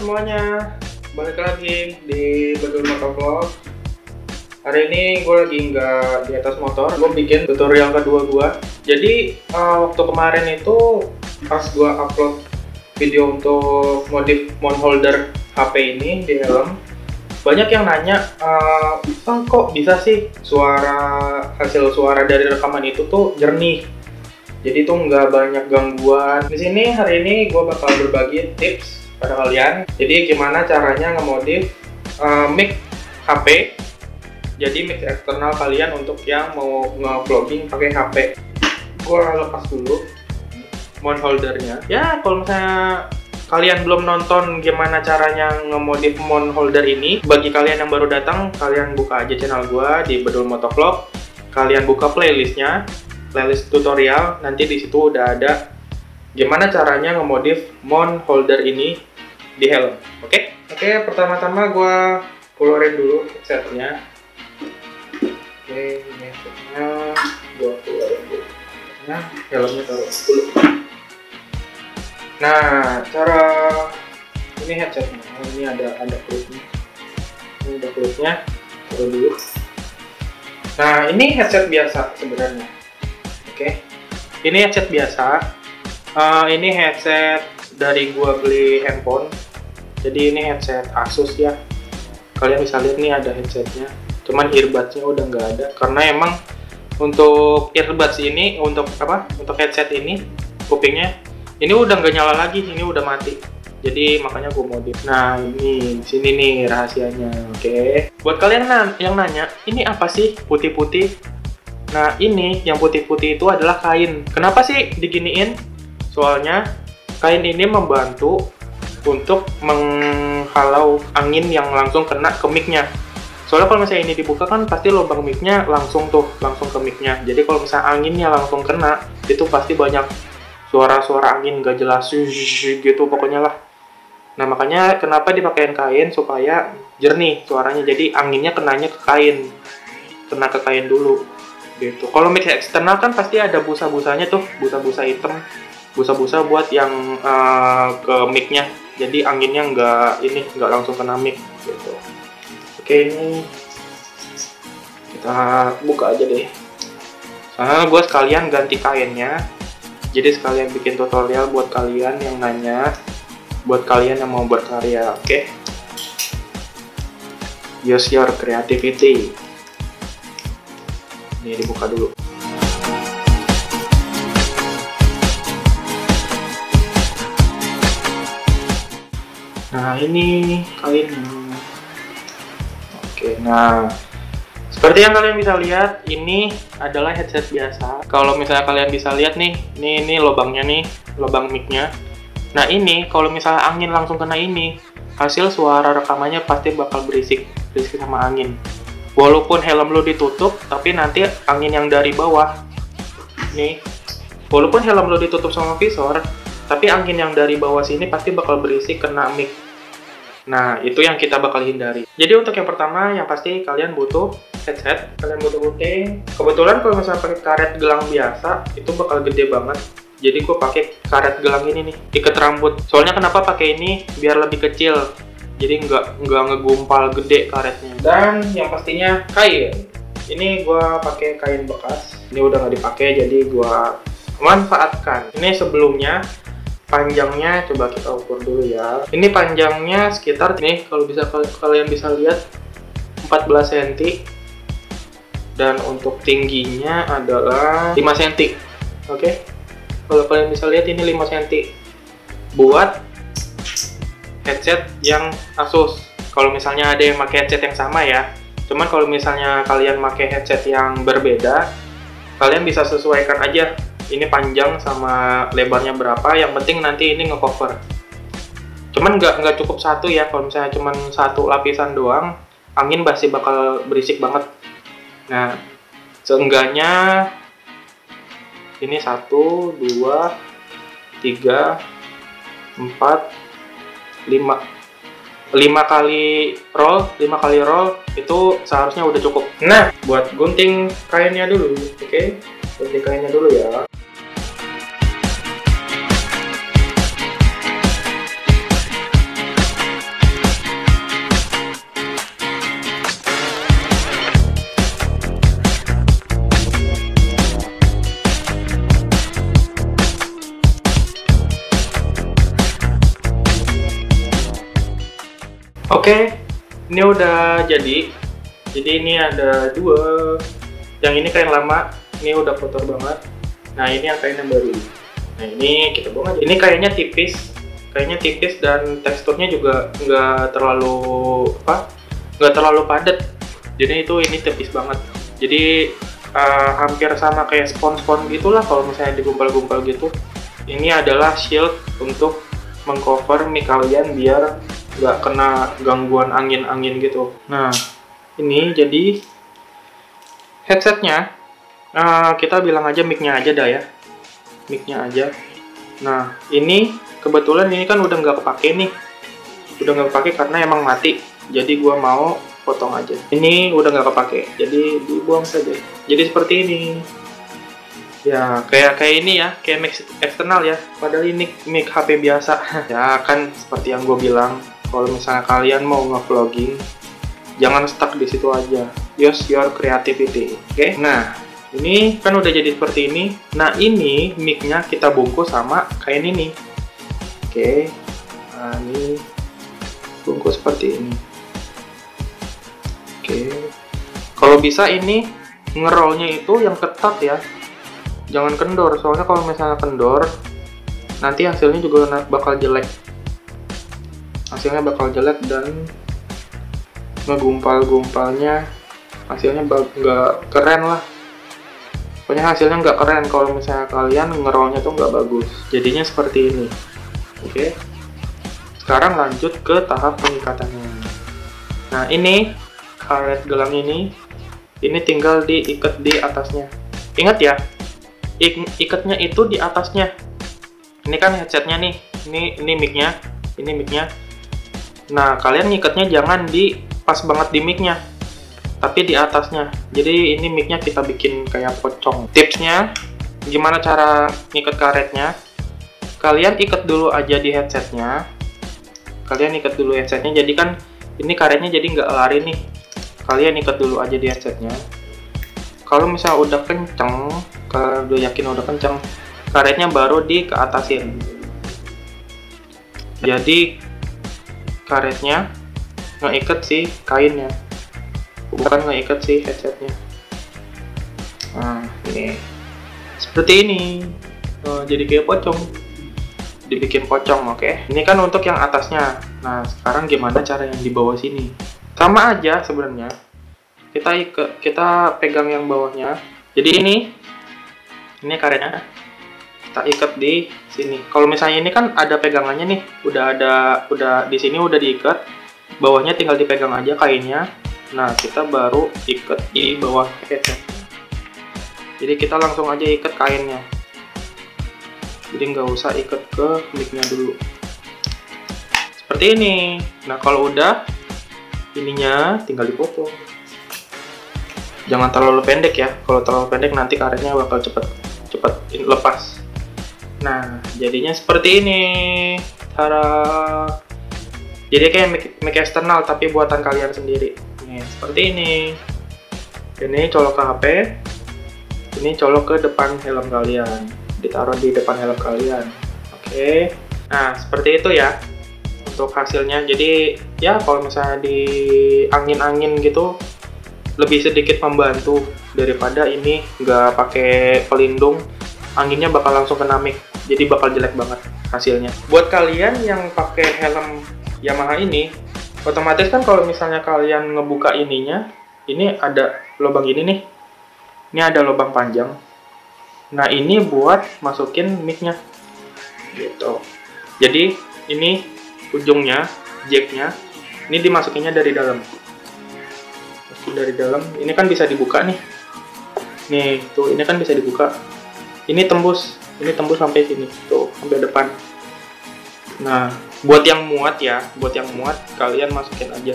semuanya, balik lagi di Bedul Motovlog. Hari ini gue lagi nggak di atas motor, gue bikin tutorial kedua gue. Jadi waktu kemarin itu pas gue upload video untuk modif mount holder HP ini di helm, banyak yang nanya, kok bisa sih hasil suara dari rekaman itu tuh jernih? Jadi tuh nggak banyak gangguan. Di sini hari ini gue bakal berbagi tips pada kalian. Jadi gimana caranya ngemodif mic HP. Jadi mic eksternal kalian untuk yang mau nge-vlogging pakai HP. Gue lepas dulu mount holdernya. Ya kalau misalnya kalian belum nonton gimana caranya ngemodif mount holder ini, bagi kalian yang baru datang, kalian buka aja channel gue di Bedul Motovlog. Kalian buka playlistnya, playlist tutorial, nanti di situ udah ada gimana caranya ngemodif mount holder ini di helm. Oke, pertama-tama gue keluarin dulu headsetnya. Oke, ini headsetnya gue keluarin dulu. Nah, helmnya taruh dulu. Nah, cara ini headsetnya. Ini ada klipnya. Ini ada klipnya. Taruh dulu. Nah, ini headset biasa sebenarnya. Oke, ini headset biasa. Ini headset dari gua beli handphone. Jadi ini headset Asus ya. Kalian bisa lihat nih ada headsetnya. Cuman earbudsnya udah nggak ada. Karena emang untuk earbuds ini, untuk headset ini, kupingnya ini udah nggak nyala lagi. Ini udah mati. Jadi makanya gua modif. Nah ini sini nih rahasianya. Oke. Buat kalian yang nanya, ini apa sih putih-putih? Nah ini yang putih-putih itu adalah kain. Kenapa sih diginiin? Soalnya kain ini membantu untuk menghalau angin yang langsung kena ke mic-nya. Soalnya kalau misalnya ini dibuka kan pasti lubang mic-nya langsung ke mic-nya. Jadi kalau misalnya anginnya langsung kena, itu pasti banyak suara-suara angin gak jelas gitu pokoknya lah. Nah makanya kenapa dipakein kain, supaya jernih suaranya. Jadi anginnya kenanya ke kain, kena ke kain dulu gitu. Kalau mic eksternal kan pasti ada busa-busanya tuh, busa-busa hitam, busa-busa buat yang ke mic-nya. Jadi anginnya nggak langsung kena mic gitu. Oke, ini kita buka aja deh. Soalnya gue sekalian ganti kainnya. Jadi sekalian bikin tutorial buat kalian yang nanya, buat kalian yang mau berkarya. Oke, use your creativity. Ini dibuka dulu. Nah ini kainnya. Oke, nah seperti yang kalian bisa lihat, ini adalah headset biasa. Kalau misalnya kalian bisa lihat nih, ini lubangnya nih, lubang mic-nya. Nah ini kalau misalnya angin langsung kena ini, hasil suara rekamannya pasti bakal berisik sama angin. Walaupun helm lo ditutup, tapi nanti angin yang dari bawah nih, walaupun helm lo ditutup sama visor, tapi angin yang dari bawah sini pasti bakal berisik kena mic. Nah itu yang kita bakal hindari. Jadi untuk yang pertama, yang pasti kalian butuh headset, kalian butuh gunting. Kebetulan kalau misalnya pakai karet gelang biasa, itu bakal gede banget. Jadi gue pakai karet gelang ini nih, ikat rambut. Soalnya kenapa pakai ini? Biar lebih kecil. Jadi nggak ngegumpal gede karetnya. Dan yang pastinya kain. Ini gue pakai kain bekas. Ini udah nggak dipakai, jadi gue manfaatkan. Ini sebelumnya panjangnya coba kita ukur dulu ya. Ini panjangnya sekitar nih, kalau kalian bisa lihat 14 cm. Dan untuk tingginya adalah 5 cm. Oke. Kalau kalian bisa lihat ini 5 cm. Buat headset yang Asus. Kalau misalnya ada yang pakai headset yang sama ya. Cuman kalau misalnya kalian pakai headset yang berbeda, kalian bisa sesuaikan aja ini panjang sama lebarnya berapa. Yang penting nanti ini ngecover. Cuman nggak cukup satu ya. Kalau misalnya cuman satu lapisan doang, angin pasti bakal berisik banget. Nah, seenggaknya ini 1, 2, 3, 4, 5 kali roll itu seharusnya udah cukup. Nah, buat gunting kainnya dulu, oke? Gunting kainnya dulu ya. Oke, ini udah jadi. Jadi ini ada dua. Yang ini kain lama, ini udah kotor banget. Nah ini yang kain yang baru. Nah ini kita buang aja. Ini kayaknya tipis dan teksturnya juga nggak terlalu padat. Jadi ini tipis banget. Jadi hampir sama kayak spons-spons gitulah kalau misalnya digumpal-gumpal gitu. Ini adalah shield untuk mengcover mic kalian biar nggak kena gangguan angin-angin gitu. Nah ini jadi headsetnya, kita bilang aja mic-nya aja dah ya, mic-nya aja. Nah ini kebetulan ini kan udah nggak kepake nih, karena emang mati. Jadi gua mau potong aja. Ini udah nggak kepake, jadi dibuang saja. Jadi seperti ini. Ya kayak ini ya, kayak mic eksternal ya. Padahal ini mic HP biasa. Ya kan seperti yang gue bilang. Kalau misalnya kalian mau nge-vlogging, jangan stuck di situ aja. Use your creativity, oke? Nah, ini kan udah jadi seperti ini. Nah, ini mic-nya kita bungkus sama kain ini. Oke. Nah, ini bungkus seperti ini. Oke. Kalau bisa ini ngerollnya itu yang ketat ya. Jangan kendor, soalnya kalau misalnya kendor, nanti hasilnya juga bakal jelek. Hasilnya bakal jelek dan ngegumpal-gumpalnya hasilnya nggak keren lah. Pokoknya hasilnya nggak keren kalau misalnya kalian ngerollnya tuh nggak bagus. Jadinya seperti ini. Oke. Sekarang lanjut ke tahap pengikatannya. Nah ini karet gelang ini tinggal diikat di atasnya. Ingat ya, ikatnya itu di atasnya. Ini kan headsetnya nih, ini mic-nya, ini mic-nya. Nah kalian ngikatnya jangan pas banget di mic-nya, tapi di atasnya. Jadi ini mic-nya kita bikin kayak pocong. Tipsnya gimana cara ngikat karetnya? Kalian ikat dulu aja di headsetnya. Jadi kan ini karetnya jadi nggak lari nih. Kalian ikat dulu aja di headsetnya. Kalau misalnya udah kenceng, kalau udah yakin udah kenceng, karetnya baru keatasin. Jadi karetnya ngeikat si kainnya, bukan ngeikat si headsetnya. Nah ini seperti ini. Jadi kayak pocong, dibikin pocong. Oke. Ini kan untuk yang atasnya. Nah sekarang gimana cara yang di bawah sini? Sama aja sebenarnya. Kita pegang yang bawahnya. Jadi ini karetnya kita ikat di sini. Kalau misalnya ini kan ada pegangannya nih, udah di sini udah diikat. Bawahnya tinggal dipegang aja kainnya. Nah kita baru ikat di bawah headset. Jadi kita langsung aja ikat kainnya. Jadi nggak usah ikat ke mic-nya dulu. Seperti ini. Nah kalau udah, ininya tinggal dipotong. Jangan terlalu pendek ya. Kalau terlalu pendek nanti karetnya bakal cepet lepas. Nah jadinya seperti ini. Tara. Jadi kayak mic eksternal tapi buatan kalian sendiri. Nih seperti ini. Ini colok ke HP. Ini colok ke depan helm kalian. Ditaruh di depan helm kalian. Oke. Nah seperti itu ya untuk hasilnya. Jadi ya kalau misalnya di angin-angin gitu lebih sedikit membantu daripada ini nggak pakai pelindung. Anginnya bakal langsung kena mic. Jadi bakal jelek banget hasilnya. Buat kalian yang pakai helm Yamaha ini, otomatis kan kalau misalnya kalian ngebuka ininya, ini ada lubang ini nih. Ini ada lubang panjang. Nah ini buat masukin mic-nya gitu. Jadi ini ujungnya, jacknya, ini dimasukinnya dari dalam. Dari dalam, ini kan bisa dibuka nih. Nih, tuh ini kan bisa dibuka. Ini tembus sampai sini, tuh sampai depan. Nah, buat yang muat kalian masukin aja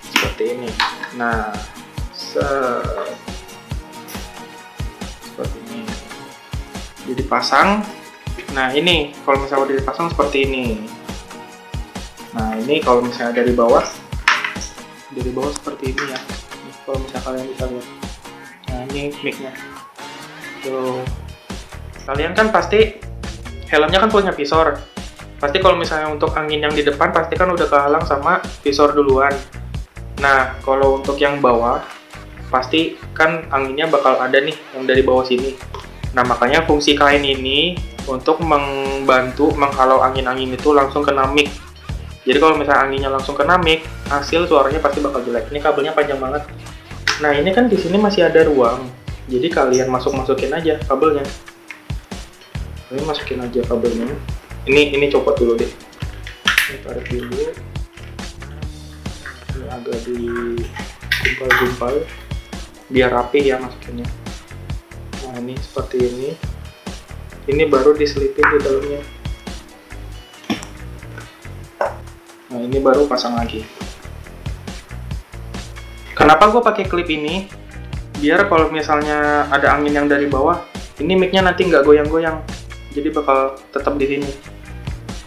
seperti ini. Nah, seperti ini. Jadi pasang. Nah, ini kalau misalnya udah dipasang seperti ini. Nah, ini kalau misalnya dari bawah seperti ini ya. Ini kalau misalnya kalian bisa lihat. Nah, ini mic-nya. Tuh. Kalian kan pasti helmnya kan punya visor. Pasti kalau misalnya untuk angin yang di depan pasti kan udah kehalang sama visor duluan. Nah, kalau untuk yang bawah pasti kan anginnya bakal ada nih yang dari bawah sini. Nah, makanya fungsi kain ini untuk membantu menghalau angin-angin itu langsung kena mic. Jadi kalau misalnya anginnya langsung kena mic, hasil suaranya pasti bakal jelek. Ini kabelnya panjang banget. Nah, ini kan di sini masih ada ruang. Jadi kalian masukin aja kabelnya. Kalian masukin aja kabelnya. Ini copot dulu deh. Ini tarik dulu. Ini agak digumpal-gumpal biar rapi ya masukinnya. Nah, ini seperti ini. Ini baru diselipin di dalamnya. Nah, ini baru pasang lagi. Kenapa gue pakai klip ini? Biar kalau misalnya ada angin yang dari bawah, ini mic-nya nanti nggak goyang-goyang. Jadi bakal tetap di sini.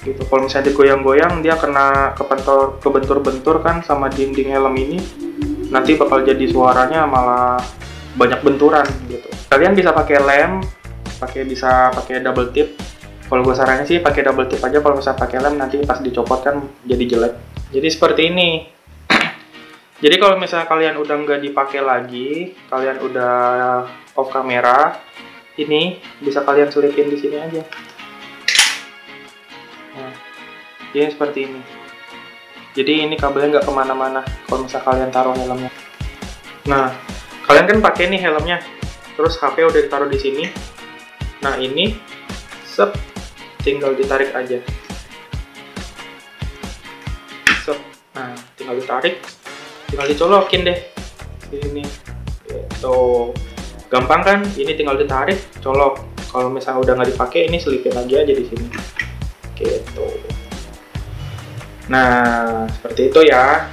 Gitu. Kalau misalnya digoyang-goyang, dia kena kebentur-bentur kan sama dinding helm ini. Nanti bakal jadi suaranya malah banyak benturan gitu. Kalian bisa pakai lem, bisa pakai double tip. Kalau gue saranin sih pakai double tip aja. Kalau misalnya pakai lem nanti pas dicopot kan jadi jelek. Jadi seperti ini. Jadi kalau misalnya kalian udah nggak dipakai lagi, kalian udah off kamera, ini bisa kalian selipin di sini aja. Nah, jadi seperti ini. Jadi ini kabelnya nggak kemana-mana kalau misalnya kalian taruh helmnya. Nah, kalian kan pakai nih helmnya, terus HP udah ditaruh di sini. Nah, ini tinggal ditarik aja. Nah, tinggal ditarik, tinggal dicolokin deh ini. Gitu. Gampang kan? Ini tinggal ditarik, colok. Kalau misalnya udah nggak dipakai, ini selipin lagi aja di sini. Gitu. Nah, seperti itu ya.